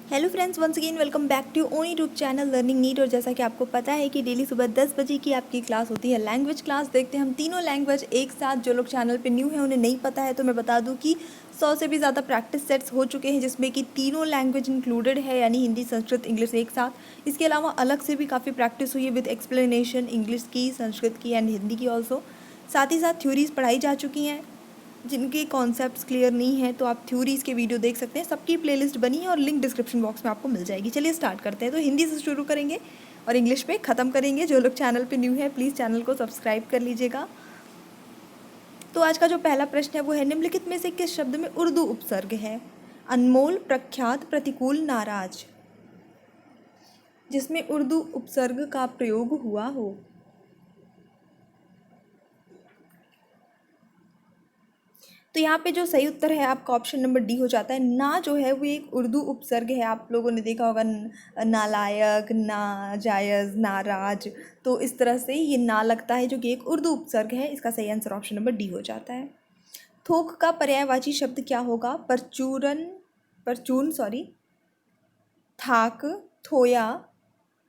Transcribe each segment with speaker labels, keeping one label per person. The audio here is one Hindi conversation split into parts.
Speaker 1: Hello friends, once again welcome back to own YouTube channel learning NEET. और जैसा कि आपको पता है कि डेली सुबह 10 बजे की आपकी क्लास होती है लैंग्वेज क्लास। देखते हैं हम तीनों लैंग्वेज एक साथ। जो लोग चैनल पे न्यू हैं उन्हें नहीं पता है तो मैं बता दूं कि 100 से भी ज़्यादा प्रैक्टिस सेट्स हो चुके हैं जिसमें कि तीनों लैंग्वेज इंक्लूडेड है, यानी हिंदी, संस्कृत, इंग्लिश एक साथ। इसके अलावा अलग से भी काफ़ी प्रैक्टिस हुई है विद एक्सप्लेनेशन, इंग्लिश की, संस्कृत की एंड हिंदी की ऑल्सो। साथ ही साथ थ्योरीज पढ़ाई जा चुकी हैं। जिनके कॉन्सेप्ट्स क्लियर नहीं है तो आप थ्योरीज के वीडियो देख सकते हैं। सबकी प्लेलिस्ट बनी है और लिंक डिस्क्रिप्शन बॉक्स में आपको मिल जाएगी। चलिए स्टार्ट करते हैं। तो हिंदी से शुरू करेंगे और इंग्लिश पे ख़त्म करेंगे। जो लोग चैनल पे न्यू है प्लीज़ चैनल को सब्सक्राइब कर लीजिएगा। तो आज का जो पहला प्रश्न है वो है, निम्नलिखित में से किस शब्द में उर्दू उपसर्ग है? अनमोल, प्रख्यात, प्रतिकूल, नाराज। जिसमें उर्दू उपसर्ग का प्रयोग हुआ हो। तो यहाँ पे जो सही उत्तर है आपका ऑप्शन नंबर डी हो जाता है। ना जो है वो एक उर्दू उपसर्ग है। आप लोगों ने देखा होगा नालायक, नाजायज़, नाराज। तो इस तरह से ये ना लगता है जो कि एक उर्दू उपसर्ग है। इसका सही आंसर ऑप्शन नंबर डी हो जाता है। थोक का पर्यायवाची शब्द क्या होगा? परचून सॉरी, थाक, थोया,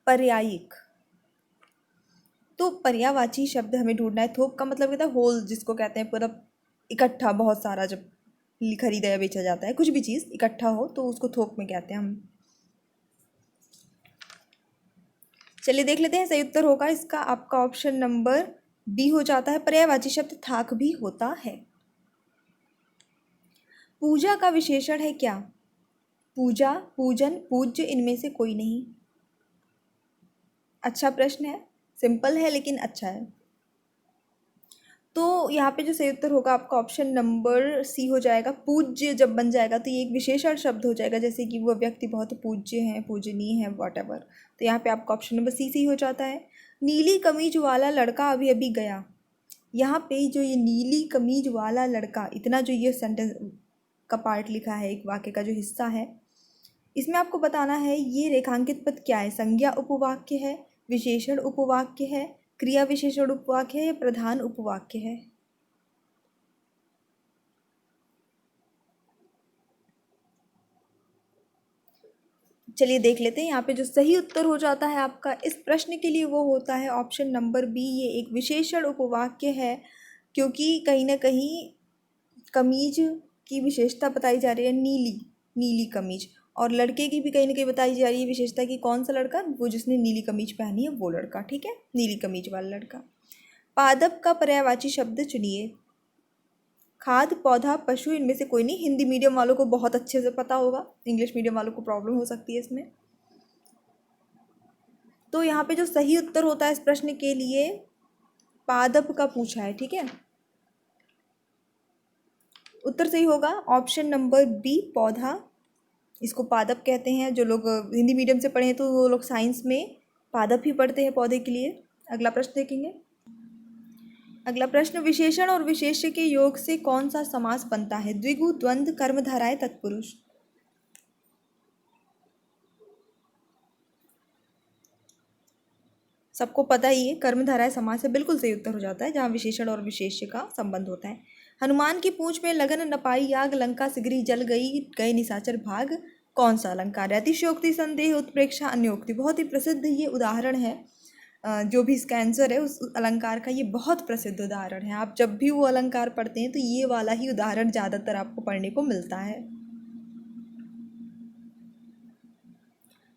Speaker 1: पर्यायिक। तो पर्यायवाची शब्द हमें ढूंढना है। थोक का मतलब कहता है होल, जिसको कहते हैं पूरा इकट्ठा, बहुत सारा जब खरीदा या बेचा जाता है कुछ भी चीज़ इकट्ठा हो तो उसको थोक में कहते हैं हम। चलिए देख लेते हैं। सही उत्तर होगा इसका आपका ऑप्शन नंबर बी हो जाता है। पर्यायवाची शब्द थाक भी होता है। पूजा का विशेषण है क्या? पूजा, पूजन, पूज्य, इनमें से कोई नहीं। अच्छा प्रश्न है, सिंपल है लेकिन अच्छा है। तो यहाँ पे जो सही उत्तर होगा आपका ऑप्शन नंबर सी हो जाएगा। पूज्य जब बन जाएगा तो ये एक विशेषण शब्द हो जाएगा, जैसे कि वो व्यक्ति बहुत पूज्य है, पूजनीय है, वॉटएवर। तो यहाँ पे आपका ऑप्शन नंबर सी हो जाता है। नीली कमीज वाला लड़का अभी अभी गया। यहाँ पे जो ये नीली कमीज वाला लड़का, इतना जो ये सेंटेंस का पार्ट लिखा है, एक वाक्य का जो हिस्सा है, इसमें आपको बताना है ये रेखांकित पद क्या है। संज्ञा उपवाक्य है, विशेषण उपवाक्य है, क्रिया विशेषण उपवाक्य है या प्रधान उपवाक्य है? चलिए देख लेते हैं। यहाँ पे जो सही उत्तर हो जाता है आपका इस प्रश्न के लिए वो होता है ऑप्शन नंबर बी। ये एक विशेषण उपवाक्य है, क्योंकि कहीं ना कहीं कमीज की विशेषता बताई जा रही है, नीली, नीली कमीज। और लड़के की भी कहीं ना कहीं बताई जा रही है विशेषता कि कौन सा लड़का, वो जिसने नीली कमीज पहनी है वो लड़का। ठीक है, नीली कमीज वाला लड़का। पादप का पर्यायवाची शब्द चुनिए। खाद, पौधा, पशु, इनमें से कोई नहीं। हिंदी मीडियम वालों को बहुत अच्छे से पता होगा, इंग्लिश मीडियम वालों को प्रॉब्लम हो सकती है इसमें। तो यहाँ पे जो सही उत्तर होता है इस प्रश्न के लिए, पादप का पूछा है। ठीक है, उत्तर सही होगा ऑप्शन नंबर बी, पौधा। इसको पादप कहते हैं। जो लोग हिंदी मीडियम से पढ़े हैं तो वो लोग साइंस में पादप ही पढ़ते हैं पौधे के लिए। अगला प्रश्न देखेंगे। अगला प्रश्न, विशेषण और विशेष्य के योग से कौन सा समास बनता है? द्विगु, द्वंद्व, कर्मधारय, तत्पुरुष। सबको पता ही है, कर्मधारय समास है, बिल्कुल सही उत्तर हो जाता है जहाँ विशेषण और विशेष्य का संबंध होता है। हनुमान की पूंछ में लगन न पाई आग, लंका सिगरी जल गई, गए निशाचर भाग। कौन सा अलंकार है? अतिशयोक्ति, संदेह, उत्प्रेक्षा, अन्योक्ति। बहुत ही प्रसिद्ध ये उदाहरण है। जो भी इसका आंसर है उस अलंकार का, ये बहुत प्रसिद्ध उदाहरण है। आप जब भी वो अलंकार पढ़ते हैं तो ये वाला ही उदाहरण ज़्यादातर आपको पढ़ने को मिलता है।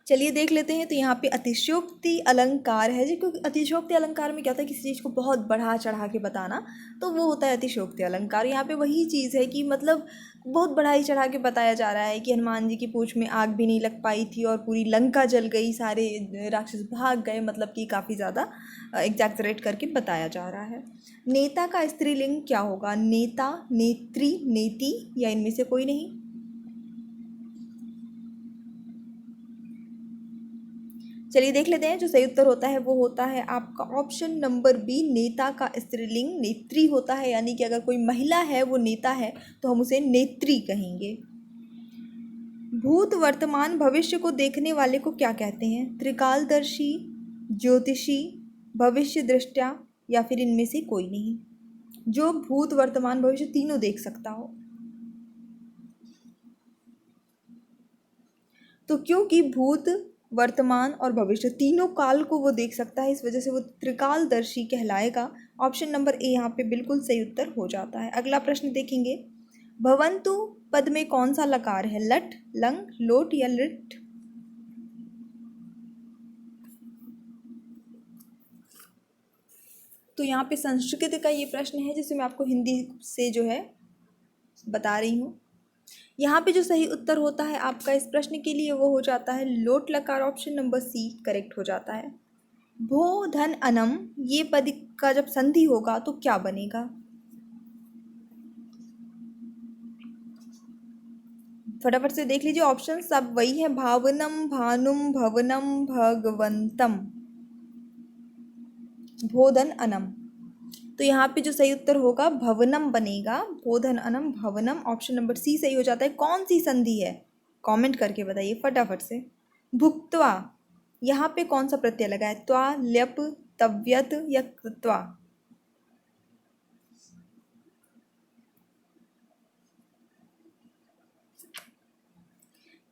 Speaker 1: चलिए देख लेते हैं। तो यहाँ पे अतिशयोक्ति अलंकार है जी, क्योंकि अतिशयोक्ति अलंकार में क्या होता है, किसी चीज़ को बहुत बढ़ा चढ़ा के बताना, तो वो होता है अतिशयोक्ति अलंकार। यहाँ पे वही चीज़ है कि मतलब बहुत बढ़ाई चढ़ा के बताया जा रहा है कि हनुमान जी की पूंछ में आग भी नहीं लग पाई थी और पूरी लंका जल गई, सारे राक्षस भाग गए, मतलब कि काफ़ी ज़्यादा एग्जैक्सरेट करके बताया जा रहा है। नेता का स्त्रीलिंग क्या होगा? नेता, नेत्री, नेति या इनमें से कोई नहीं। चलिए देख लेते हैं। जो सही उत्तर होता है वो होता है आपका ऑप्शन नंबर बी, नेता का स्त्रीलिंग नेत्री होता है। यानी कि अगर कोई महिला है वो नेता है तो हम उसे नेत्री कहेंगे। भूत, वर्तमान, भविष्य को देखने वाले को क्या कहते हैं? त्रिकालदर्शी, ज्योतिषी, भविष्य दृष्टा या फिर इनमें से कोई नहीं। जो भूत, वर्तमान, भविष्य तीनों देख सकता हो। तो क्योंकि भूत, वर्तमान और भविष्य तीनों काल को वो देख सकता है, इस वजह से वो त्रिकालदर्शी कहलाएगा। ऑप्शन नंबर ए यहाँ पे बिल्कुल सही उत्तर हो जाता है। अगला प्रश्न देखेंगे, भवन्तु पद में कौन सा लकार है, लट, लंग, लोट या लिट? तो यहाँ पे संस्कृत का ये प्रश्न है जिसे मैं आपको हिंदी से जो है बता रही हूँ। यहाँ पे जो सही उत्तर होता है आपका इस प्रश्न के लिए वो हो जाता है लोट लकार। ऑप्शन नंबर सी करेक्ट हो जाता है। भो धन अनम, ये पद का जब संधि होगा तो क्या बनेगा? फटाफट से देख लीजिए, ऑप्शन सब वही है, भावनम, भानुम, भवनम, भगवंतम, भोधन अनम। तो यहाँ पे जो सही उत्तर होगा भवनम बनेगा, भोधन अनम भवनम। ऑप्शन नंबर सी सही हो जाता है। कौन सी संधि है, कमेंट करके बताइए फटाफट से। भुक्त्वा, यहाँ पे कौन सा प्रत्यय लगा है, त्वा, ल्यप, तव्यत या कृत्वा?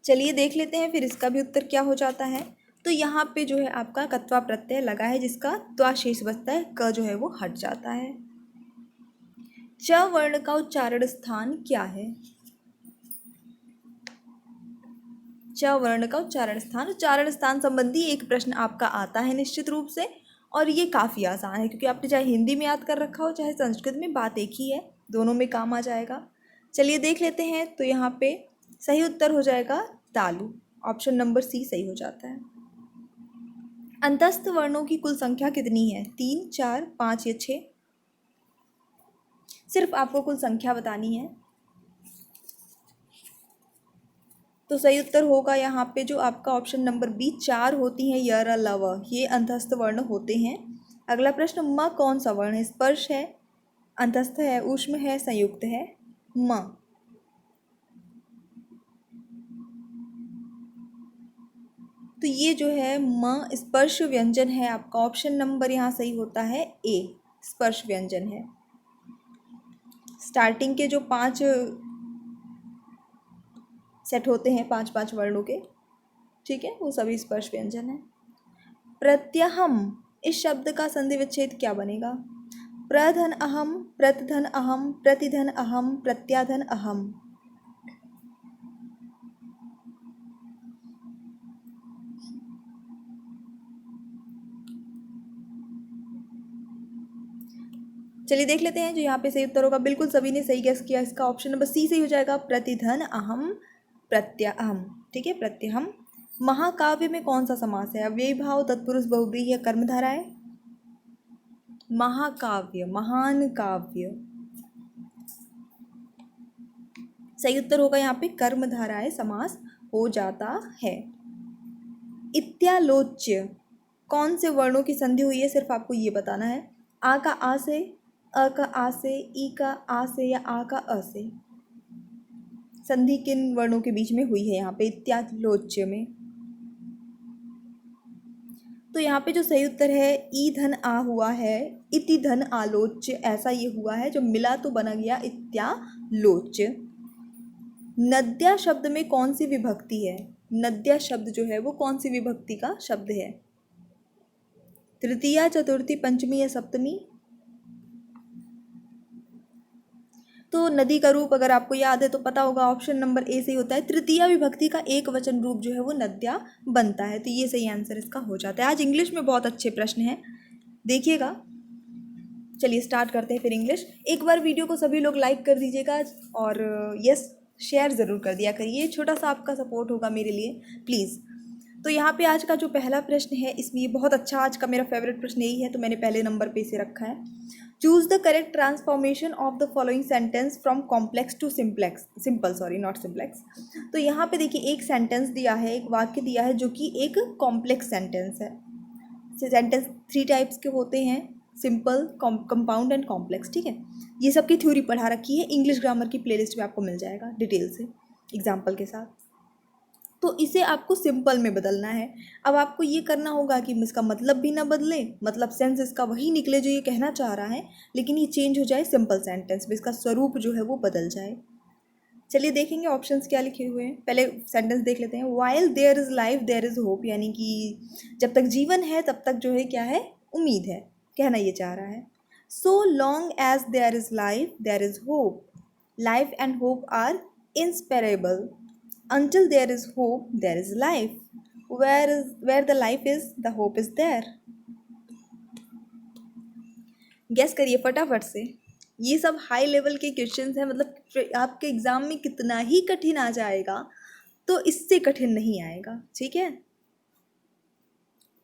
Speaker 1: चलिए देख लेते हैं फिर इसका भी उत्तर क्या हो जाता है। तो यहाँ पे जो है आपका कत्वा प्रत्यय लगा है जिसका त्वा शेष बचता है, क जो है वो हट जाता है। च वर्ण का उच्चारण स्थान क्या है? च वर्ण का उच्चारण स्थान संबंधी एक प्रश्न आपका आता है निश्चित रूप से, और ये काफ़ी आसान है क्योंकि आपने चाहे हिंदी में याद कर रखा हो चाहे संस्कृत में, बात एक ही है, दोनों में काम आ जाएगा। चलिए देख लेते हैं। तो यहाँ पे सही उत्तर हो जाएगा तालु। ऑप्शन नंबर सी सही हो जाता है। अंतस्थ वर्णों की कुल संख्या कितनी है, 3, 4, 5 या 6? सिर्फ आपको कुल संख्या बतानी है। तो सही उत्तर होगा यहाँ पे जो आपका ऑप्शन नंबर बी, 4 होती हैं, य, र, ल, व, ये अंतस्थ वर्ण होते हैं। अगला प्रश्न, म कौन सा वर्ण है, स्पर्श है, अंतस्थ है, ऊष्म है, संयुक्त है? म। तो ये जो है म स्पर्श व्यंजन है आपका। ऑप्शन नंबर यहाँ सही होता है ए, स्पर्श व्यंजन है। स्टार्टिंग के जो 5 सेट होते हैं, 5 वर्णों के, ठीक है, वो सभी स्पर्श व्यंजन है। प्रत्यहम, इस शब्द का संधि विच्छेद क्या बनेगा? प्रधन अहम, प्रतिधन अहम, प्रतिधन अहम, प्रत्याधन अहम? चलिए देख लेते हैं जो यहाँ पे सही उत्तर होगा। बिल्कुल सभी ने सही गेस किया, इसका ऑप्शन नंबर सी सही हो जाएगा, प्रतिधन अहम प्रत्यहम। ठीक है, प्रत्यहम। महाकाव्य में कौन सा समास है, अव्ययी भाव, तत्पुरुष बहुव्रीहि या कर्मधारय? महाकाव्य, महान काव्य, सही उत्तर होगा यहाँ पे कर्मधारय समास हो जाता है। इत्यालोच्य, कौन से वर्णों की संधि हुई है, सिर्फ आपको ये बताना है। आ का आ से, अ का आ से, ई का आ से या आ का अ से? संधि किन वर्णों के बीच में हुई है यहाँ पे इत्यालोच्य में? तो यहाँ पे जो सही उत्तर है ई धन आ हुआ है, इति धन आलोच्य, ऐसा ये हुआ है, जो मिला तो बना गया इत्यालोच्य। नद्या शब्द में कौन सी विभक्ति है? नद्या शब्द जो है वो कौन सी विभक्ति का शब्द है? तृतीया, चतुर्थी, पंचमी या सप्तमी? तो नदी का रूप अगर आपको याद है तो पता होगा, ऑप्शन नंबर ए से ही होता है। तृतीया विभक्ति का एक वचन रूप जो है वो नद्या बनता है, तो ये सही आंसर इसका हो जाता है। आज इंग्लिश में बहुत अच्छे प्रश्न हैं, देखिएगा। चलिए स्टार्ट करते हैं फिर इंग्लिश। एक बार वीडियो को सभी लोग लाइक कर दीजिएगा और यस शेयर ज़रूर कर दिया करिए, छोटा सा आपका सपोर्ट होगा मेरे लिए, प्लीज़। तो यहाँ पे आज का जो पहला प्रश्न है, इसमें ये बहुत अच्छा, आज का मेरा फेवरेट प्रश्न यही है, तो मैंने पहले नंबर पे इसे रखा है। Choose the correct transformation of the following sentence from complex to simplex, simple, sorry not simplex. तो यहाँ पे देखिए एक सेंटेंस दिया है, एक वाक्य दिया है जो कि एक कॉम्प्लेक्स सेंटेंस है। सेंटेंस 3 टाइप्स के होते हैं, सिंपल, कंपाउंड एंड कॉम्प्लेक्स, ठीक है। ये सब की थ्योरी पढ़ा रखी है, इंग्लिश ग्रामर की प्लेलिस्ट में आपको मिल जाएगा डिटेल से एग्जाम्पल के साथ। तो इसे आपको सिंपल में बदलना है। अब आपको ये करना होगा कि इसका मतलब भी ना बदले, मतलब सेंस इसका वही निकले जो ये कहना चाह रहा है, लेकिन ये चेंज हो जाए सिंपल सेंटेंस में, इसका स्वरूप जो है वो बदल जाए। चलिए देखेंगे ऑप्शंस क्या लिखे हुए हैं। पहले सेंटेंस देख लेते हैं। While there is life there is hope, यानी कि जब तक जीवन है तब तक जो है क्या है, उम्मीद है, कहना ये चाह रहा है। So long as there is life there is hope, life and hope are inseparable, until there is hope there is life, where the life is the hope is there। Guess करिए फटाफट से। ये सब हाई लेवल के क्वेश्चंस हैं, मतलब आपके एग्जाम में कितना ही कठिन आ जाएगा तो इससे कठिन नहीं आएगा, ठीक है।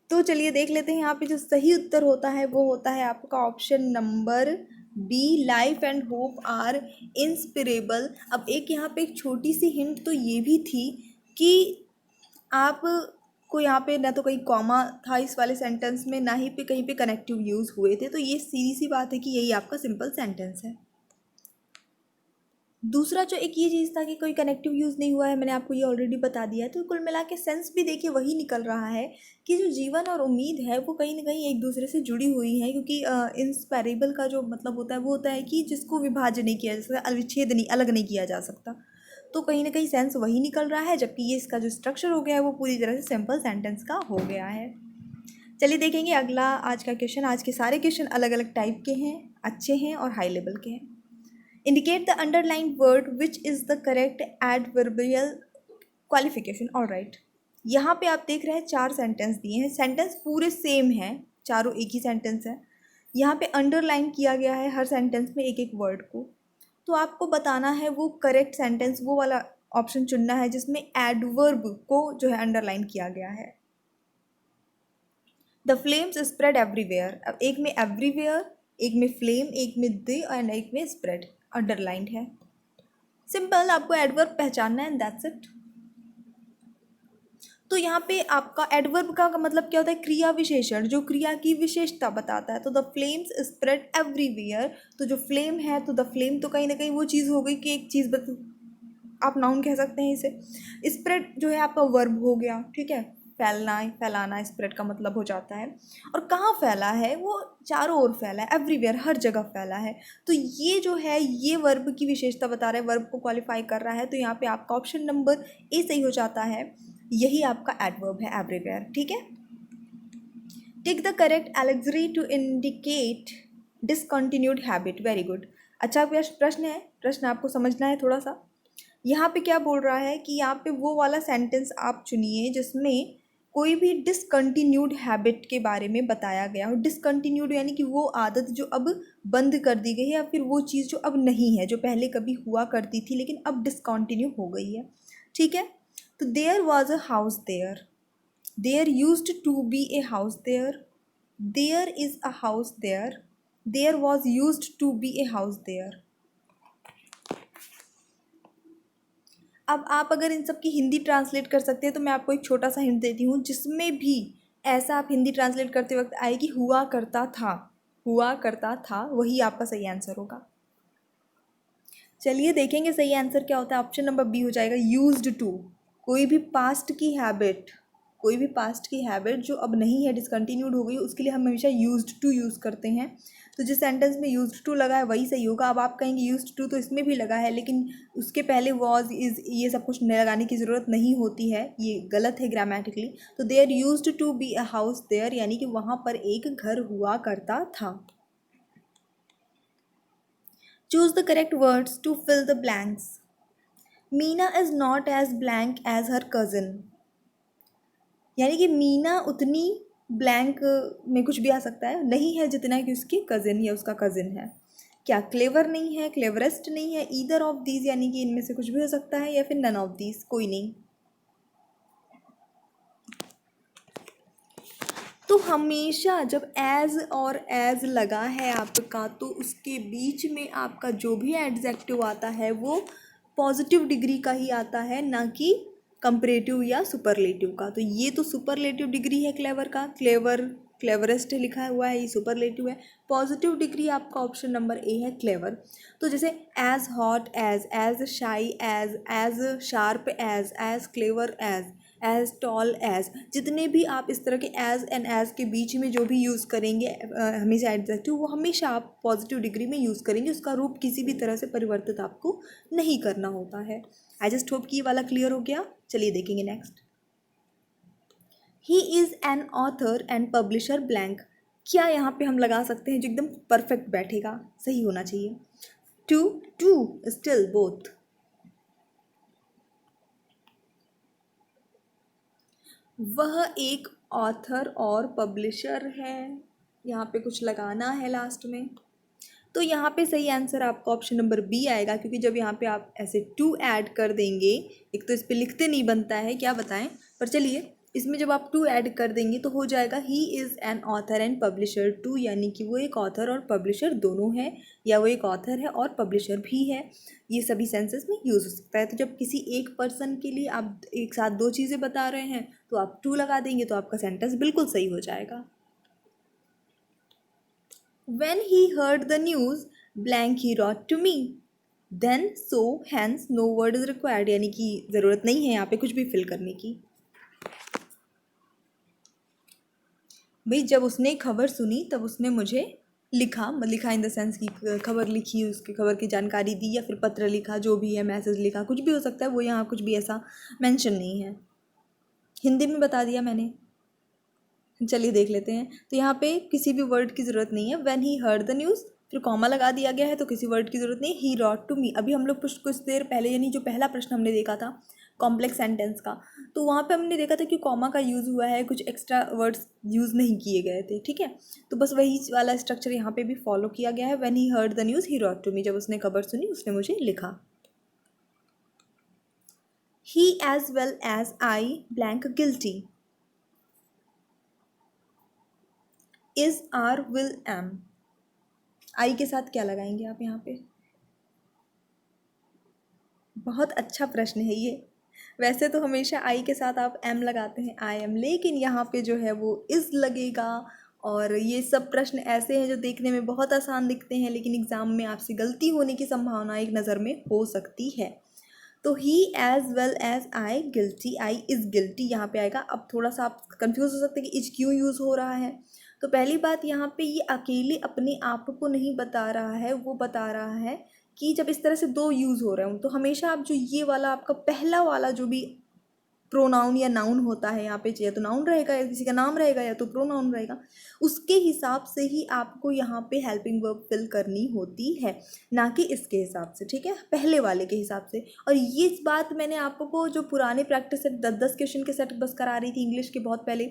Speaker 1: तो चलिए देख लेते हैं। यहाँ पे जो सही उत्तर होता है वो होता है आपका option number B, life and hope are inspirable. अब एक यहाँ पे एक छोटी सी हिंट तो ये भी थी कि आप को यहाँ पे ना तो कहीं कॉमा था इस वाले सेंटेंस में, ना ही पे कहीं पे कनेक्टिव यूज़ हुए थे, तो ये सीधी सी बात है कि यही आपका सिंपल सेंटेंस है। दूसरा जो एक ये चीज़ था कि कोई कनेक्टिव यूज़ नहीं हुआ है, मैंने आपको ये ऑलरेडी बता दिया है। तो कुल मिला के सेंस भी देखिए वही निकल रहा है कि जो जीवन और उम्मीद है वो कहीं ना कहीं एक दूसरे से जुड़ी हुई है, क्योंकि इंस्पैरेबल का जो मतलब होता है वो होता है कि जिसको विभाजन नहीं किया जा सकता, विच्छेद नहीं, अलग नहीं किया जा सकता। तो कहीं ना कहीं सेंस वही निकल रहा है, जबकि ये इसका जो स्ट्रक्चर हो गया है वो पूरी तरह से सिंपल सेंटेंस का हो गया है। चलिए देखेंगे अगला आज का क्वेश्चन। आज के सारे क्वेश्चन अलग अलग टाइप के हैं, अच्छे हैं और हाई लेवल के हैं। Indicate the underlined word which is the correct adverbial qualification. All right, यहाँ पे आप देख रहे हैं 4 सेंटेंस दिए हैं, सेंटेंस पूरे सेम हैं, चारों एक ही सेंटेंस है। यहाँ पे अंडरलाइन किया गया है हर सेंटेंस में एक एक वर्ड को। तो आपको बताना है वो करेक्ट सेंटेंस, वो वाला ऑप्शन चुनना है जिसमें एडवर्ब को जो है अंडरलाइन किया गया है। The flames spread everywhere. अब एक में एवरीवेयर, एक में फ्लेम, एक में द एंड एक में स्प्रेड अंडरलाइंड है। सिंपल, आपको एडवर्ब पहचानना है, दैट्स इट। तो यहाँ पे आपका एडवर्ब का मतलब क्या होता है, क्रिया विशेषण, जो क्रिया की विशेषता बताता है। तो द फ्लेम्स स्प्रेड एवरीवेयर, तो जो फ्लेम है तो द फ्लेम तो कहीं ना कहीं वो चीज़ हो गई कि एक चीज़ आप नाउन कह सकते हैं इसे। स्प्रेड जो है आपका वर्ब हो गया, ठीक है, फैलना, फैलाना स्प्रेड का मतलब हो जाता है। और कहाँ फैला है, वो चारों ओर फैला है, एवरीवेयर, हर जगह फैला है। तो ये जो है ये वर्ब की विशेषता बता रहा है, वर्ब को क्वालिफाई कर रहा है। तो यहाँ पे आपका ऑप्शन नंबर ए सही हो जाता है, यही आपका एडवर्ब है, एवरीवेयर, ठीक है। Take the correct auxiliary to indicate discontinued habit. Very good, अच्छा प्रश्न है, प्रश्न आपको समझना है थोड़ा सा। यहाँ पे क्या बोल रहा है कि यहाँ पे वो वाला सेंटेंस आप चुनिए जिसमें कोई भी डिसकंटिन्यूड हैबिट के बारे में बताया गया हो। डिसकंटिन्यूड यानी कि वो आदत जो अब बंद कर दी गई है, या फिर वो चीज़ जो अब नहीं है, जो पहले कभी हुआ करती थी लेकिन अब डिसकंटिन्यू हो गई है, ठीक है। तो there was a house there, there used to be a house there, there is a house there, there was used to be a house there. अब आप अगर इन सब की हिंदी ट्रांसलेट कर सकते हैं तो मैं आपको एक छोटा सा हिंट देती हूँ, जिसमें भी ऐसा आप हिंदी ट्रांसलेट करते वक्त आए कि हुआ करता था, हुआ करता था, वही आपका सही आंसर होगा। चलिए देखेंगे सही आंसर क्या होता है। ऑप्शन नंबर बी हो जाएगा, यूज्ड टू। कोई भी पास्ट की हैबिट, कोई भी पास्ट की हैबिट जो अब नहीं है, डिसकंटिन्यूड हो गई, उसके लिए हम हमेशा यूज्ड टू यूज़ करते हैं। तो जिस सेंटेंस में यूज्ड टू लगा है वही सही होगा। अब आप कहेंगे यूज्ड टू तो इसमें भी लगा है, लेकिन उसके पहले वॉज, इज़, ये सब कुछ लगाने की ज़रूरत नहीं होती है, ये गलत है ग्रामेटिकली। तो there used to be a house there, यानी कि वहाँ पर एक घर हुआ करता था। Choose the correct words to fill the blanks. Meena is not as blank as her cousin, यानी कि मीना उतनी ब्लैंक में कुछ भी आ सकता है, नहीं है जितना कि उसकी कज़िन या उसका कज़िन है। क्या क्लेवर नहीं है, क्लेवरेस्ट नहीं है, ईदर ऑफ दीज, यानी कि इनमें से कुछ भी हो सकता है, या फिर नन ऑफ दीज, कोई नहीं। तो हमेशा जब एज और एज लगा है आपका, तो उसके बीच में आपका जो भी एडजेक्टिव आता है वो पॉजिटिव डिग्री का ही आता है, ना कि कंपैरेटिव या सुपरलेटिव का। तो ये तो सुपरलेटिव डिग्री है क्लेवर का, क्लेवर, क्लेवरेस्ट लिखा हुआ है, ये सुपरलेटिव है। पॉजिटिव डिग्री आपका ऑप्शन नंबर ए है, क्लेवर। तो जैसे as hot as, as shy as, as sharp as clever as, as tall as, जितने भी आप इस तरह के एज एंड एज के बीच में जो भी यूज़ करेंगे हमेशा एडजेक्टिव, वो हमेशा आप पॉजिटिव डिग्री में यूज़ करेंगे, उसका रूप किसी भी तरह से परिवर्तित आपको नहीं करना होता है। आई जस्ट होप कि ये वाला क्लियर हो गया। चलिए देखेंगे next. He is an author and publisher blank. क्या यहाँ पे हम लगा सकते हैं जो एकदम परफेक्ट बैठेगा, सही होना चाहिए। Too too still both. वह एक ऑथर और पब्लिशर है, यहाँ पे कुछ लगाना है लास्ट में। तो यहाँ पे सही आंसर आपका ऑप्शन नंबर बी आएगा, क्योंकि जब यहाँ पे आप ऐसे टू ऐड कर देंगे, एक तो इस पे लिखते नहीं बनता है, क्या बताएं, पर चलिए इसमें जब आप टू ऐड कर देंगे तो हो जाएगा he is an author and publisher too, यानी कि वो एक ऑथर और पब्लिशर दोनों है, या वो एक ऑथर है और पब्लिशर भी है। ये सभी सेंसेस में यूज़ हो सकता है। तो जब किसी एक पर्सन के लिए आप एक साथ दो चीज़ें बता रहे हैं तो आप टू लगा देंगे तो आपका सेंटेंस बिल्कुल सही हो जाएगा। When he heard the news, blank he wrote to me. Then so hence no word is required, यानी कि ज़रूरत नहीं है यहाँ पे कुछ भी फिल करने की। भाई जब उसने खबर सुनी तब उसने मुझे लिखा, लिखा इन द सेंस की खबर लिखी, उसकी खबर की जानकारी दी, या फिर पत्र लिखा, जो भी है, मैसेज लिखा, कुछ भी हो सकता है, वो यहाँ कुछ भी ऐसा मेंशन नहीं है। हिंदी में बता दिया मैंने। चलिए देख लेते हैं। तो यहाँ पे किसी भी वर्ड की ज़रूरत नहीं है। When he heard the news, फिर कॉमा लगा दिया गया है तो किसी वर्ड की ज़रूरत नहीं। ही रॉट टू मी, अभी हम लोग कुछ देर पहले, यानी जो पहला प्रश्न हमने देखा था कॉम्प्लेक्स सेंटेंस का, तो वहाँ पे हमने देखा था कि कॉमा का यूज़ हुआ है, कुछ एक्स्ट्रा वर्ड्स यूज़ नहीं किए गए थे, ठीक है। तो बस वही वाला स्ट्रक्चर यहाँ पे भी फॉलो किया गया है। When he heard the news he wrote to me, जब उसने खबर सुनी उसने मुझे लिखा। He as well as I blank guilty. Is are will am, I के साथ क्या लगाएंगे आप यहाँ पे? बहुत अच्छा प्रश्न है ये। वैसे तो हमेशा आई के साथ आप एम लगाते हैं, आई एम, लेकिन यहाँ पे जो है वो इज़ लगेगा। और ये सब प्रश्न ऐसे हैं जो देखने में बहुत आसान दिखते हैं, लेकिन एग्ज़ाम में आपसे गलती होने की संभावना एक नज़र में हो सकती है। तो he as well as I guilty, I is guilty यहाँ पे आएगा। अब थोड़ा सा आप कंफ्यूज हो सकते हैं कि इज क्यों यूज़ हो रहा है। तो पहली बात, यहाँ पे ये अकेले अपने आप को नहीं बता रहा है, वो बता रहा है कि जब इस तरह से दो यूज़ हो रहे हों तो हमेशा आप जो ये वाला आपका पहला वाला जो भी प्रोनाउन या नाउन होता है, यहाँ पे या तो नाउन रहेगा या किसी का नाम रहेगा या तो प्रोनाउन रहेगा, उसके हिसाब से ही आपको यहाँ पे हेल्पिंग वर्ब फिल करनी होती है, ना कि इसके हिसाब से, ठीक है, पहले वाले के हिसाब से। और ये बात मैंने आपको जो पुराने प्रैक्टिस सेट 10-10 क्वेश्चन के सेट बस करा रही थी इंग्लिश के, बहुत पहले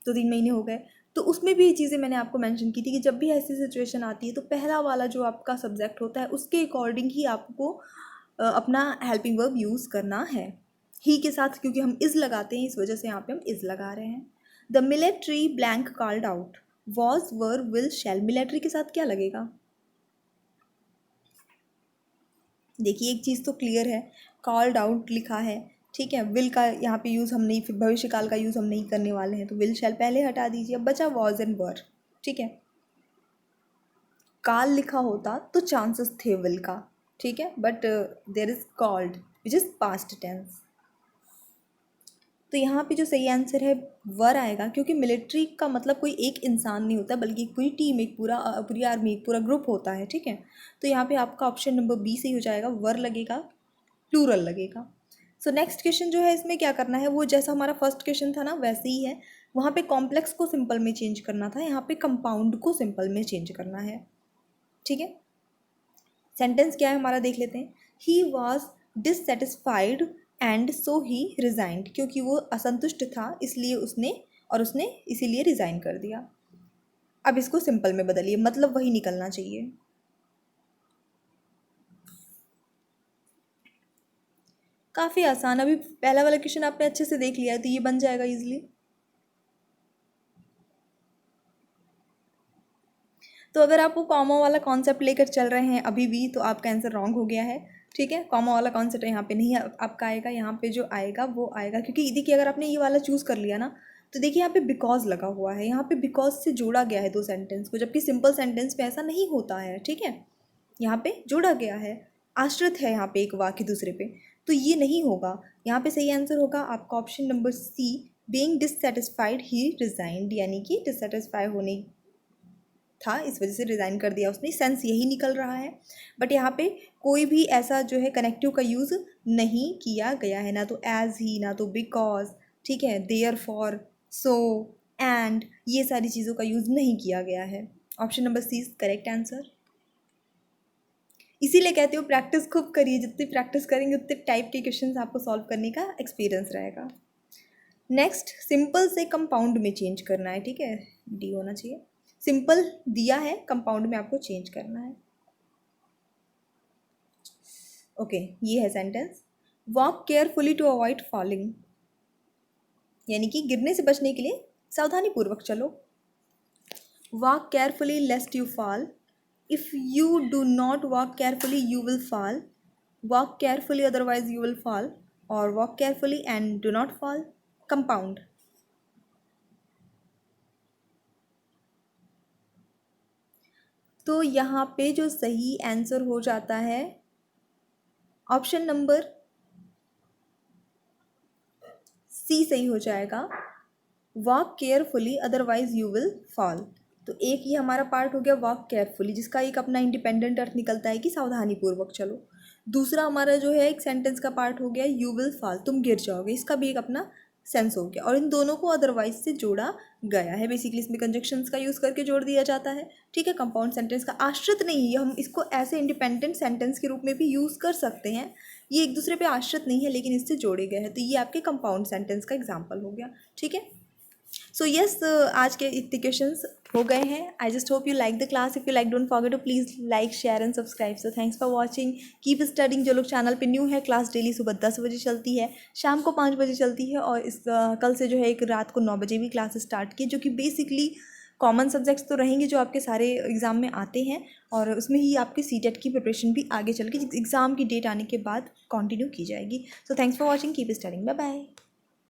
Speaker 1: 2-3 महीने हो गए, तो उसमें भी ये चीज़ें मैंने आपको मेंशन की थी कि जब भी ऐसी सिचुएशन आती है तो पहला वाला जो आपका सब्जेक्ट होता है उसके अकॉर्डिंग ही आपको अपना हेल्पिंग वर्ब यूज़ करना है। ही के साथ क्योंकि हम इज़ लगाते हैं, इस वजह से यहाँ पे हम इज़ लगा रहे हैं। The military blank called out, was were will shell, military के साथ क्या लगेगा? देखिए एक चीज़ तो क्लियर है, कॉल्ड आउट लिखा है, ठीक है, विल का यहाँ पे यूज़ हम नहीं, फिर भविष्य काल का यूज़ हम नहीं करने वाले हैं, तो विल शैल पहले हटा दीजिए। अब बचा वॉज एंड वर, ठीक है। काल लिखा होता तो चांसेस थे विल का, ठीक है, but there is called which is past tense. तो यहाँ पे जो सही आंसर है वर आएगा, क्योंकि मिलिट्री का मतलब कोई एक इंसान नहीं होता, बल्कि पूरी टीम, एक पूरी आर्मी, एक पूरा ग्रुप होता है, ठीक है। तो यहाँ पे आपका ऑप्शन नंबर बी सही हो जाएगा, वर लगेगा, प्लूरल लगेगा। सो नेक्स्ट क्वेश्चन जो है इसमें क्या करना है, वो जैसा हमारा फर्स्ट क्वेश्चन था ना वैसे ही है। वहाँ पे कॉम्प्लेक्स को सिंपल में चेंज करना था, यहाँ पे कंपाउंड को सिंपल में चेंज करना है, ठीक है। सेंटेंस क्या है हमारा देख लेते हैं। He was dissatisfied and so he resigned, क्योंकि वो असंतुष्ट था इसलिए उसने इसीलिए रिज़ाइन कर दिया। अब इसको सिंपल में बदलिए, मतलब वही निकलना चाहिए। काफ़ी आसान, अभी पहला वाला क्वेश्चन आपने अच्छे से देख लिया है तो ये बन जाएगा इजीली। तो अगर आप वो कॉमा वाला कॉन्सेप्ट लेकर चल रहे हैं अभी भी तो आपका आंसर रॉन्ग हो गया है, ठीक है। कॉमा वाला कॉन्सेप्ट यहाँ पे नहीं आपका आएगा, यहाँ पे जो आएगा वो आएगा, क्योंकि देखिए अगर आपने ये वाला चूज़ कर लिया ना तो देखिए यहाँ पे बिकॉज लगा हुआ है, यहाँ पे बिकॉज से जोड़ा गया है दो सेंटेंस को, जबकि सिंपल सेंटेंस में ऐसा नहीं होता है, ठीक है। यहाँ पे जोड़ा गया है, आश्रित है यहाँ पे एक वाक्य दूसरे पे। तो ये नहीं होगा। यहाँ पे सही आंसर होगा आपका option number C, being dissatisfied he resigned, यानी कि डिससेटिस्फाई होने था इस वजह से रिज़ाइन कर दिया उसने, सेंस यही निकल रहा है। बट यहाँ पे कोई भी ऐसा जो है कनेक्टिव का यूज़ नहीं किया गया है, ना तो एज ही, ना तो बिकॉज, ठीक है, देयर फॉर, सो, एंड, ये सारी चीज़ों का यूज़ नहीं किया गया है। Option number C is correct answer. इसीलिए कहते हो प्रैक्टिस खूब करिए, जितनी प्रैक्टिस करेंगे उतने टाइप के क्वेश्चन आपको सॉल्व करने का एक्सपीरियंस रहेगा। नेक्स्ट, सिंपल से कंपाउंड में चेंज करना है, ठीक है, डी होना चाहिए। सिंपल दिया है, कंपाउंड में आपको चेंज करना है। ओके, ये है sentence, walk carefully to avoid falling, यानी कि गिरने से बचने के लिए सावधानी पूर्वक चलो। Walk carefully lest you fall, if you do not walk carefully you will fall, walk carefully otherwise you will fall, और walk carefully and do not fall. Compound. तो यहाँ पे जो सही आंसर हो जाता है ऑप्शन नंबर सी सही हो जाएगा, walk carefully otherwise you will fall. तो एक ये हमारा पार्ट हो गया वॉक केयरफुली, जिसका एक अपना इंडिपेंडेंट अर्थ निकलता है कि सावधानी पूर्वक चलो। दूसरा हमारा जो है एक सेंटेंस का पार्ट हो गया यू विल फॉल, तुम गिर जाओगे, इसका भी एक अपना सेंस हो गया। और इन दोनों को अदरवाइज से जोड़ा गया है, बेसिकली इसमें कंजक्शंस का यूज़ करके जोड़ दिया जाता है, ठीक है। कंपाउंड सेंटेंस का आश्रित नहीं है, हम इसको ऐसे इंडिपेंडेंट सेंटेंस के रूप में भी यूज़ कर सकते हैं, ये एक दूसरे पे आश्रित नहीं है लेकिन इससे जोड़े गए हैं। तो ये आपके कंपाउंड सेंटेंस का एग्जाम्पल हो गया, ठीक है। सो यस, आज के इतने क्वेश्चंस हो गए हैं। I just hope you like the class. If you like don't forget to please like, share and subscribe. So thanks for watching, keep studying. जो लोग चैनल पे न्यू है, क्लास डेली सुबह 10 बजे चलती है, शाम को 5 बजे चलती है, और इस कल से जो है एक रात को 9 बजे भी क्लास स्टार्ट की, जो कि बेसिकली कॉमन सब्जेक्ट्स तो रहेंगे जो आपके सारे एग्ज़ाम में आते हैं, और उसमें ही आपकी सीटेट की प्रिपरेशन भी आगे चल के एग्ज़ाम की डेट आने के बाद कंटिन्यू की जाएगी। So thanks for watching, keep studying, bye bye.